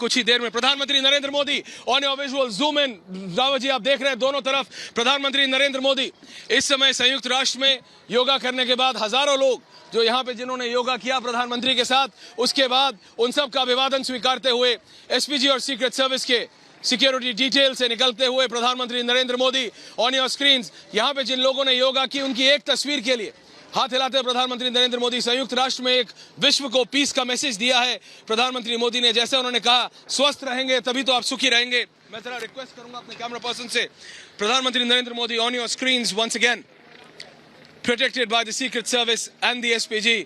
कुछ ही देर में प्रधानमंत्री Narendra Modi on your visual zoom in. Rawat ji आप देख रहे हैं दोनों तरफ प्रधानमंत्री नरेंद्र मोदी इस समय संयुक्त राष्ट्र में योगा करने के बाद हजारों लोग जो यहाँ पे जिन्होंने योगा किया प्रधानमंत्री के साथ, उसके बाद उन सब का अभिवादन स्वीकारते हुए एसपीजी और सीक्रेट सर्विस के सिक्योरिटी डिटेल से निकलते हुए प्रधानमंत्री Narendra Modi on your screen. यहाँ पे जिन लोगों ने योगा की उनकी एक तस्वीर के लिए हाथ हिलाते प्रधानमंत्री नरेंद्र मोदी संयुक्त राष्ट्र में एक विश्व को पीस का मैसेज दिया है। प्रधानमंत्री मोदी ने जैसे उन्होंने कहा स्वस्थ रहेंगे तभी तो आप सुखी रहेंगे। मैं जरा रिक्वेस्ट करूंगा अपने कैमरा पर्सन से, प्रधानमंत्री Narendra Modi on your screens once again, protected by the secret service and the SPG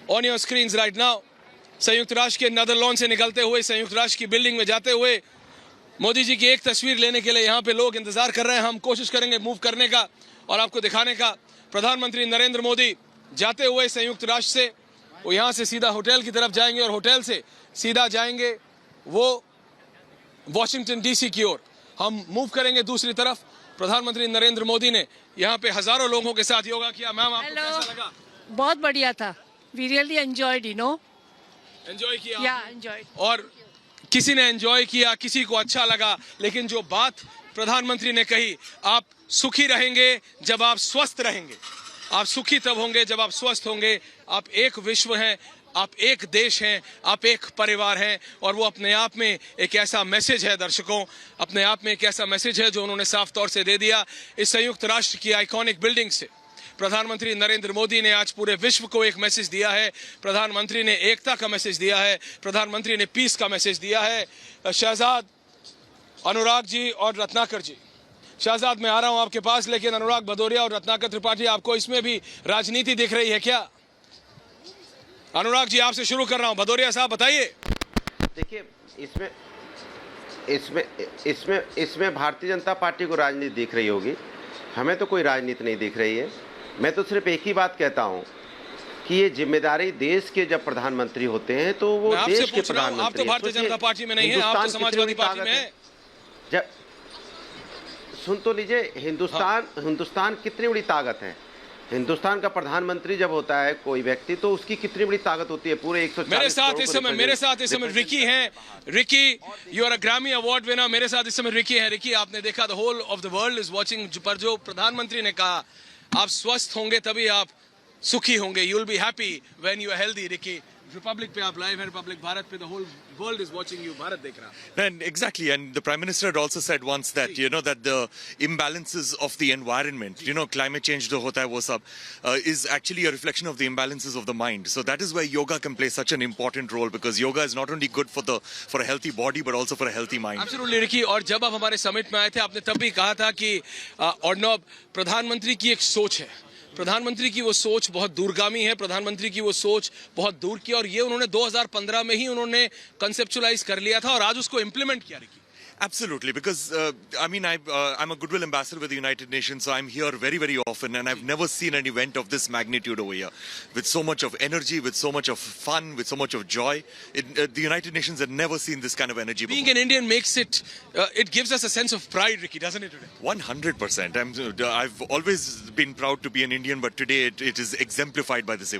on your screens right now. संयुक्त राष्ट्र के नेदरलैंड से निकलते हुए संयुक्त राष्ट्र की बिल्डिंग में जाते हुए मोदी जी की एक तस्वीर लेने के लिए यहाँ पे लोग इंतजार कर रहे हैं। हम कोशिश करेंगे मूव करने का और आपको दिखाने का। प्रधानमंत्री नरेंद्र मोदी जाते हुए संयुक्त राष्ट्र से वो यहाँ से सीधा होटल की तरफ जाएंगे और होटल से सीधा जाएंगे वो वॉशिंगटन डीसी की ओर। हम मूव करेंगे दूसरी तरफ। प्रधानमंत्री नरेंद्र मोदी ने यहाँ पे हजारों लोगों के साथ योगा किया। मैम आपको कैसा लगा? बहुत बढ़िया था। We really enjoyed, you know. Enjoy किया? या एंजॉयड। और किसी ने एंजॉय किया, किसी को अच्छा लगा, लेकिन जो बात प्रधानमंत्री ने कही, आप सुखी रहेंगे जब आप स्वस्थ रहेंगे। आप सुखी तब होंगे जब आप स्वस्थ होंगे। आप एक विश्व हैं, आप एक देश हैं, आप एक परिवार हैं। और वो अपने आप में एक ऐसा मैसेज है दर्शकों, अपने आप में एक ऐसा मैसेज है जो उन्होंने साफ तौर से दे दिया। इस संयुक्त राष्ट्र की आइकॉनिक बिल्डिंग से प्रधानमंत्री नरेंद्र मोदी ने आज पूरे विश्व को एक मैसेज दिया है। प्रधानमंत्री ने एकता का मैसेज दिया है, प्रधानमंत्री ने पीस का मैसेज दिया है। शहजाद अनुराग जी और रत्नाकर जी, शहजाद मैं आ रहा हूं आपके पास, लेकिन अनुराग भदौरिया और रत्नाकर त्रिपाठी, आपको इसमें भी राजनीति दिख रही है क्या? अनुराग जी आपसे शुरू कर रहा हूं। भदौरिया साहब बताइए। देखिए इसमें भारतीय जनता पार्टी को राजनीति दिख रही होगी, हमें तो कोई राजनीति नहीं दिख रही है। मैं तो सिर्फ एक ही बात कहता हूं कि ये जिम्मेदारी देश के जब प्रधानमंत्री होते हैं तो वो देश के प्रधानमंत्री। आप तो भारतीय जनता पार्टी में नहीं है, आप तो समाजवादी पार्टी में हैं। जब सुन तो लीजिए, हिंदुस्तान कितनी बड़ी ताकत है। हिंदुस्तान का प्रधानमंत्री जब होता है कोई व्यक्ति तो उसकी कितनी बड़ी ताकत होती है। पूरे 140 मेरे साथ इस समय रिकी हैं। Ricky, you are a Grammy award winner. मेरे साथ इस समय रिकी है। रिकी, आपने देखा the whole of the world is watching, पर जो प्रधानमंत्री ने कहा आप स्वस्थ होंगे तभी आप सुखी होंगे, you will be happy when you are healthy. Ricky, Republic पे आप लाइव हैं, रिपब्लिक भारत पे the whole world is watching you, Bharat देख रहा है। And exactly, and the Prime Minister had also said once that that the imbalances of the environment, climate change जो होता है वो सब is actually a reflection of the imbalances of the mind. So that is where yoga can play such an important role, because yoga is not only good for a healthy body but also for a healthy mind. Absolutely, Ricky. और जब आप हमारे summit में आए थे आपने तब भी कहा था कि अर्णब, प्रधानमंत्री की एक सोच है, प्रधानमंत्री की वो सोच बहुत दूरगामी है, प्रधानमंत्री की वो सोच बहुत दूर की, और ये उन्होंने 2015 में ही उन्होंने कंसेप्चुअलाइज कर लिया था और आज उसको इम्प्लीमेंट किया। Ricky, Absolutely, because I'm a goodwill ambassador with the United Nations, so I'm here very, very often, and I've never seen an event of this magnitude over here, with so much of energy, with so much of fun, with so much of joy. The United Nations had never seen this kind of energy before. Being an Indian makes it, it gives us a sense of pride, Ricky, doesn't it today? 100%. I've always been proud to be an Indian, but today it is exemplified by this event.